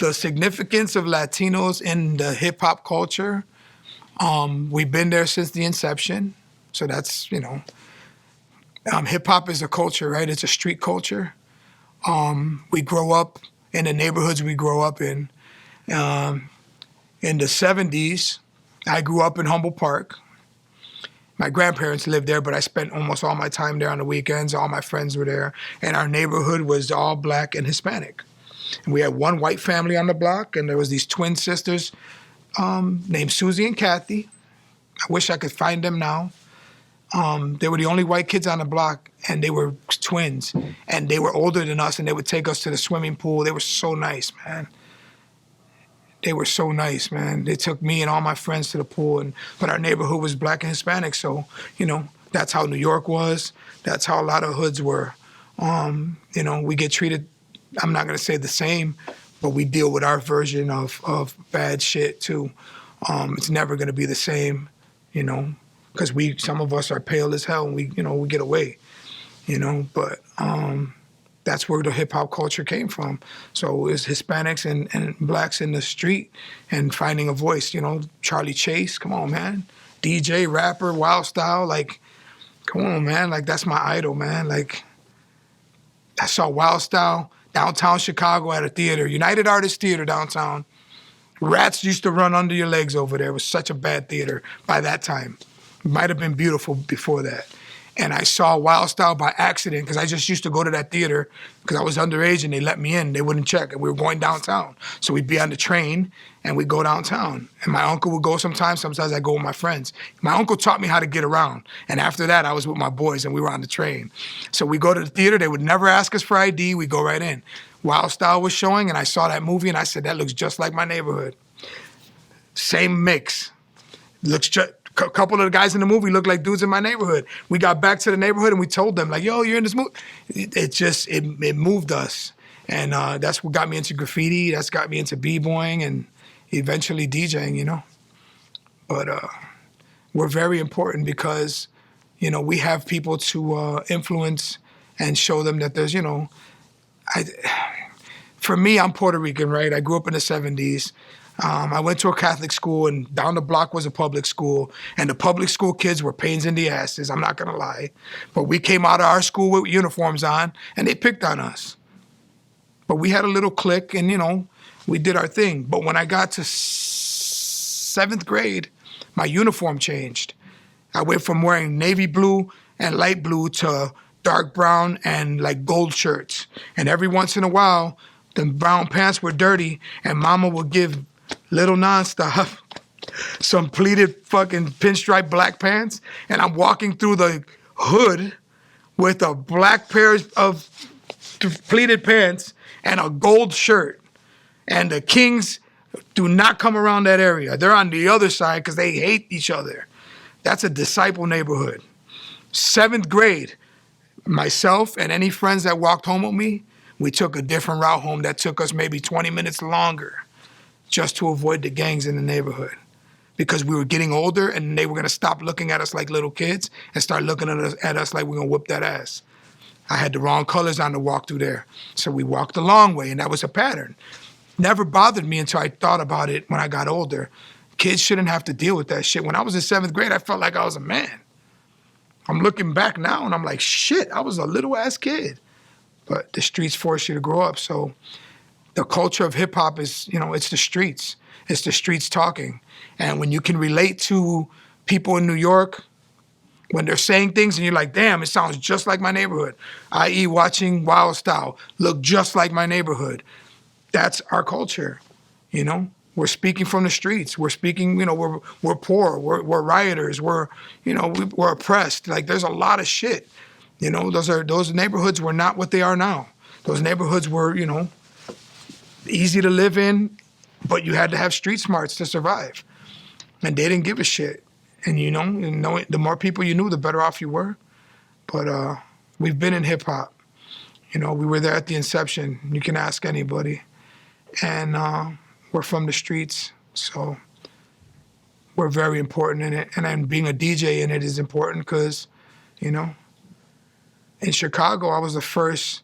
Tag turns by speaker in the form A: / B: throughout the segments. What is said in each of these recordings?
A: the significance of Latinos in the hip hop culture, we've been there since the inception. So that's, hip hop is a culture, right? It's a street culture. We grow up in the neighborhoods we grow up in. In the 70s, I grew up in Humboldt Park. My grandparents lived there, but I spent almost all my time there on the weekends. All my friends were there. And our neighborhood was all black and Hispanic. And we had one white family on the block, and there was these twin sisters named Susie and Kathy. I wish I could find them now. They were the only white kids on the block, and they were twins. And they were older than us, and they would take us to the swimming pool. They were so nice, man. They were so nice, man. They took me and all my friends to the pool, but our neighborhood was black and Hispanic, so, that's how New York was. That's how a lot of hoods were. We get treated, I'm not gonna say the same, but we deal with our version of bad shit too. It's never gonna be the same, because some of us are pale as hell and we get away, but that's where the hip hop culture came from. So it's Hispanics and blacks in the street and finding a voice, Charlie Chase, come on, man. DJ, rapper, Wild Style, like, come on, man. Like, that's my idol, man. Like, I saw Wild Style downtown Chicago at a theater, United Artists Theater downtown. Rats used to run under your legs over there. It was such a bad theater by that time. It might have been beautiful before that. And I saw Wild Style by accident because I just used to go to that theater because I was underage and they let me in. They wouldn't check. And we were going downtown. So we'd be on the train and we'd go downtown. And my uncle would go sometimes. Sometimes I'd go with my friends. My uncle taught me how to get around. And after that, I was with my boys and we were on the train. So we go to the theater. They would never ask us for ID. We go right in. Wild Style was showing and I saw that movie and I said, that looks just like my neighborhood. Same mix. Looks just... A couple of the guys in the movie looked like dudes in my neighborhood. We got back to the neighborhood and we told them, like, yo, you're in this movie. It moved us. And that's what got me into graffiti. That's got me into b-boying and eventually DJing, But we're very important because, we have people to influence and show them that there's, for me, I'm Puerto Rican, right? I grew up in the 70s. I went to a Catholic school, and down the block was a public school, and the public school kids were pains in the asses, I'm not gonna lie. But we came out of our school with uniforms on, and they picked on us. But we had a little clique, and, we did our thing. But when I got to 7th grade, my uniform changed. I went from wearing navy blue and light blue to dark brown and, like, gold shirts. And every once in a while, the brown pants were dirty, and Mama would give little Nonstop some pleated fucking pinstripe black pants, and I'm walking through the hood with a black pair of pleated pants and a gold shirt. And the Kings do not come around that area. They're on the other side because they hate each other. That's a disciple neighborhood. 7th grade, myself and any friends that walked home with me, we took a different route home that took us maybe 20 minutes longer just to avoid the gangs in the neighborhood. Because we were getting older and they were gonna stop looking at us like little kids and start looking at us like we're gonna whoop that ass. I had the wrong colors on to walk through there. So we walked the long way, and that was a pattern. Never bothered me until I thought about it when I got older. Kids shouldn't have to deal with that shit. When I was in 7th grade, I felt like I was a man. I'm looking back now and I'm like, shit, I was a little ass kid. But the streets force you to grow up. So the culture of hip hop is, it's the streets. It's the streets talking. And when you can relate to people in New York, when they're saying things and you're like, damn, it sounds just like my neighborhood, i.e. watching Wild Style look just like my neighborhood. That's our culture, We're speaking from the streets. We're speaking, we're poor, we're rioters, we're oppressed. Like, there's a lot of shit. Those neighborhoods were not what they are now. Those neighborhoods were, easy to live in, but you had to have street smarts to survive. And they didn't give a shit. And the more people you knew, the better off you were. But we've been in hip hop. We were there at the inception. You can ask anybody. And we're from the streets, so we're very important in it. And then being a DJ in it is important because, in Chicago, I was the first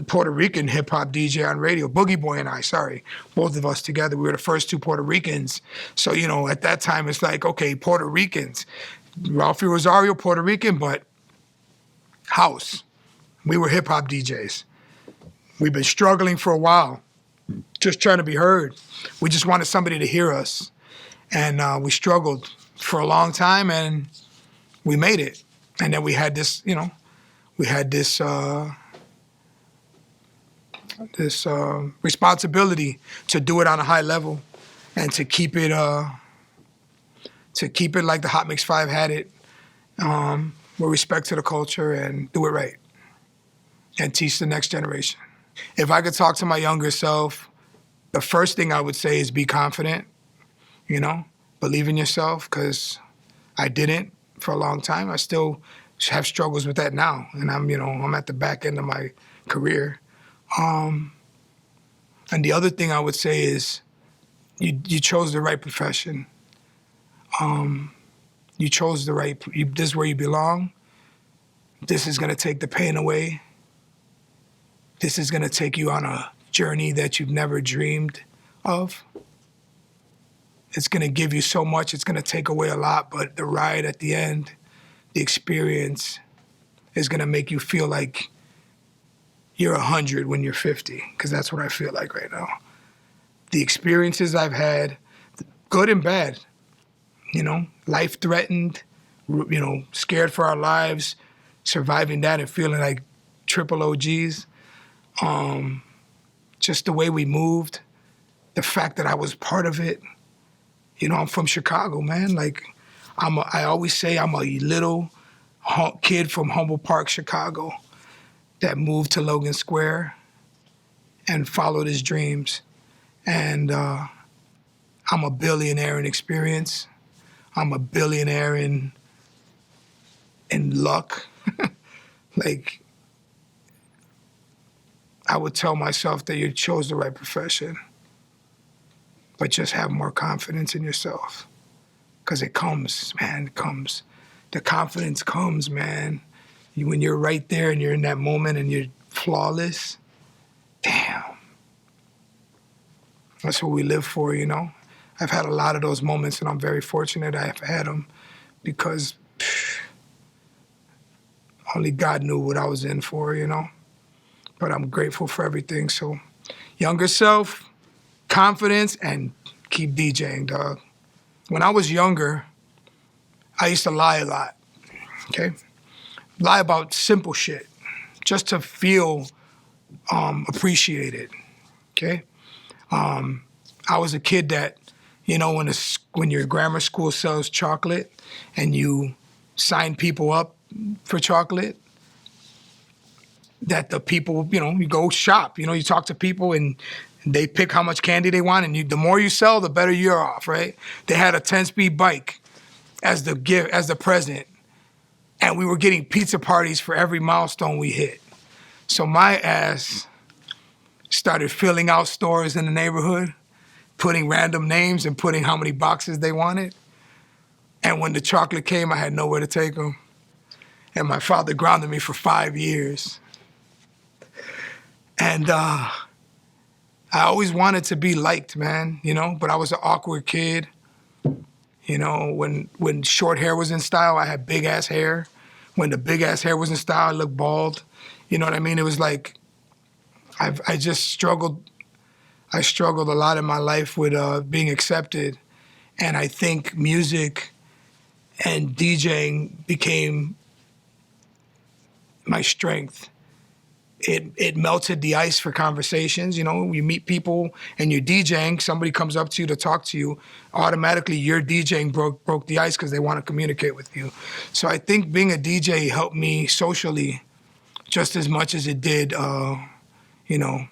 A: Puerto Rican hip hop DJ on radio. Boogie Boy and I, sorry, both of us together. We were the first two Puerto Ricans. So, you know, at that time, it's like, okay, Puerto Ricans. Ralphie Rosario, Puerto Rican, but house. We were hip hop DJs. We've been struggling for a while, just trying to be heard. We just wanted somebody to hear us. And we struggled for a long time, and we made it. And then we had this, you know, we had this responsibility to do it on a high level and to keep it like the Hot Mix 5 had it, with respect to the culture, and do it right and teach the next generation. If I could talk to my younger self, the first thing I would say is be confident, you know, believe in yourself, because I didn't for a long time. I still have struggles with that now, and I'm at the back end of my career. And the other thing I would say is you chose the right profession. You chose the right, this is where you belong. This is gonna take the pain away. This is gonna take you on a journey that you've never dreamed of. It's gonna give you so much, it's gonna take away a lot, but the ride at the end, the experience, is gonna make you feel like you're 100 when you're 50, because that's what I feel like right now. The experiences I've had, good and bad, you know, life-threatened, you know, scared for our lives, surviving that and feeling like triple OGs. Just the way we moved, the fact that I was part of it. You know, I'm from Chicago, man. Like, I always say I'm a little kid from Humboldt Park, Chicago, that moved to Logan Square and followed his dreams. And I'm a billionaire in experience. I'm a billionaire in luck. Like, I would tell myself that you chose the right profession, but just have more confidence in yourself. Because it comes, man, it comes. The confidence comes, man. When you're right there and you're in that moment and you're flawless, damn. That's what we live for, you know? I've had a lot of those moments, and I'm very fortunate I've had them, because only God knew what I was in for, you know? But I'm grateful for everything. So, younger self, confidence, and keep DJing, dog. When I was younger, I used to lie a lot, okay? Lie about simple shit, just to feel appreciated, okay? I was a kid that, you know, when your grammar school sells chocolate and you sign people up for chocolate, that the people, you know, you go shop, you know, you talk to people and they pick how much candy they want, and the more you sell, the better you're off, right? They had a 10-speed bike as the gift, as the present, and we were getting pizza parties for every milestone we hit. So my ass started filling out stores in the neighborhood, putting random names and putting how many boxes they wanted. And when the chocolate came, I had nowhere to take them. And my father grounded me for 5 years. And I always wanted to be liked, man, you know, but I was an awkward kid. You know, when short hair was in style, I had big ass hair. When the big ass hair was in style, I looked bald. You know what I mean? It was like, I just struggled. I struggled a lot in my life with being accepted. And I think music and DJing became my strength. It melted the ice for conversations. You know, you meet people and you're DJing, somebody comes up to you to talk to you, automatically your DJing broke the ice because they want to communicate with you. So I think being a DJ helped me socially just as much as it did, you know,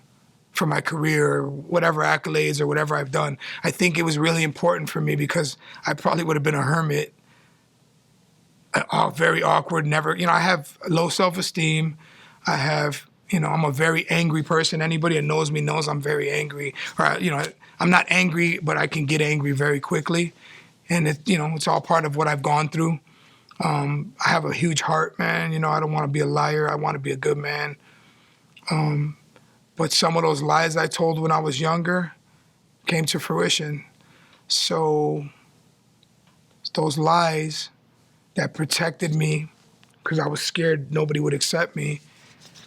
A: for my career or whatever accolades or whatever I've done. I think it was really important for me because I probably would have been a hermit, very awkward, never, you know, I have low self-esteem. I have, you know, I'm a very angry person. Anybody that knows me knows I'm very angry. Or, you know, I'm not angry, but I can get angry very quickly. And, you know, it's all part of what I've gone through. I have a huge heart, man. You know, I don't want to be a liar. I want to be a good man. But some of those lies I told when I was younger came to fruition. So those lies that protected me because I was scared nobody would accept me,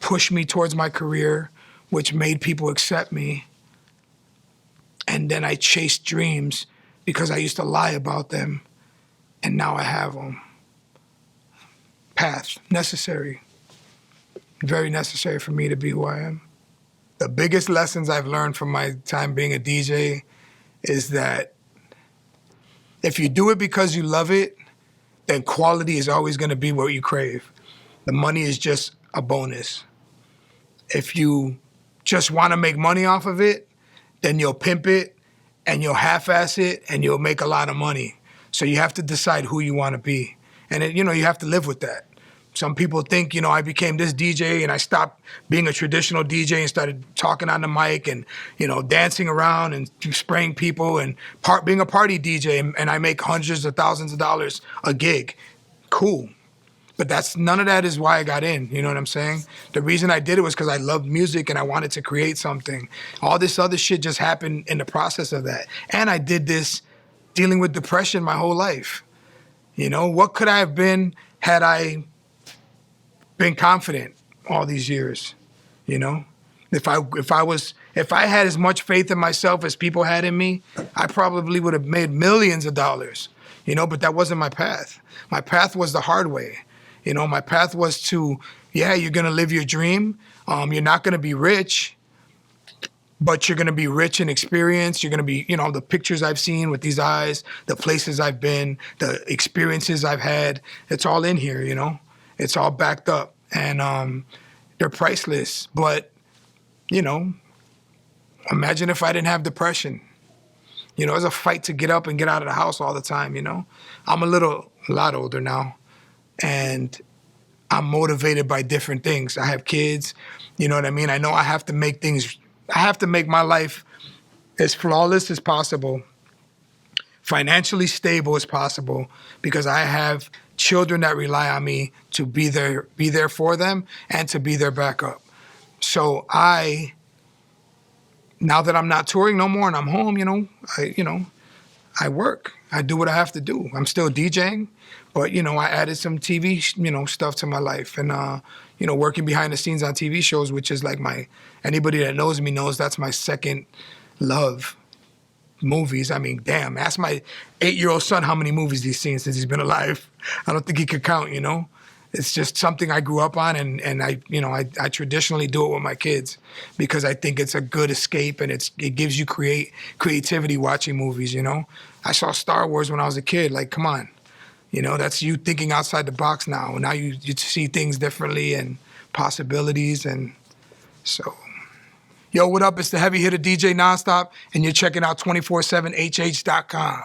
A: pushed me towards my career, which made people accept me. And then I chased dreams because I used to lie about them, and now I have them. Path, necessary, very necessary for me to be who I am. The biggest lessons I've learned from my time being a DJ is that if you do it because you love it, then quality is always gonna be what you crave. The money is just a bonus. If you just wanna make money off of it, then you'll pimp it and you'll half-ass it and you'll make a lot of money. So you have to decide who you wanna be. And you have to live with that. Some people think, I became this DJ and I stopped being a traditional DJ and started talking on the mic and, dancing around and spraying people and being a party DJ and I make hundreds of thousands of dollars a gig. Cool. But none of that is why I got in, you know what I'm saying? The reason I did it was because I loved music and I wanted to create something. All this other shit just happened in the process of that. And I did this dealing with depression my whole life. What could I have been had I been confident all these years, If I had as much faith in myself as people had in me, I probably would have made millions of dollars, but that wasn't my path. My path was the hard way. My path was to, you're gonna live your dream. You're not gonna be rich, but you're gonna be rich in experience. You're gonna be, the pictures I've seen with these eyes, the places I've been, the experiences I've had, it's all in here, It's all backed up, and they're priceless. But, imagine if I didn't have depression. It was a fight to get up and get out of the house all the time, I'm a lot older now, and I'm motivated by different things. I have kids, you know what I mean? I know I have to make my life as flawless as possible, financially stable as possible, because I have children that rely on me to be there for them and to be their backup. So now that I'm not touring no more and I'm home, I work. I do what I have to do. I'm still DJing, but I added some TV, stuff to my life, and working behind the scenes on TV shows, which is like anybody that knows me knows that's my second love. Movies. I mean, damn, ask my 8-year-old son how many movies he's seen since he's been alive. I don't think he could count, It's just something I grew up on, and I traditionally do it with my kids because I think it's a good escape and it gives you creativity watching movies, I saw Star Wars when I was a kid. Like, come on. That's you thinking outside the box now. Now you see things differently and possibilities, and so... Yo, what up? It's the heavy hitter DJ Nonstop, and you're checking out 247hh.com.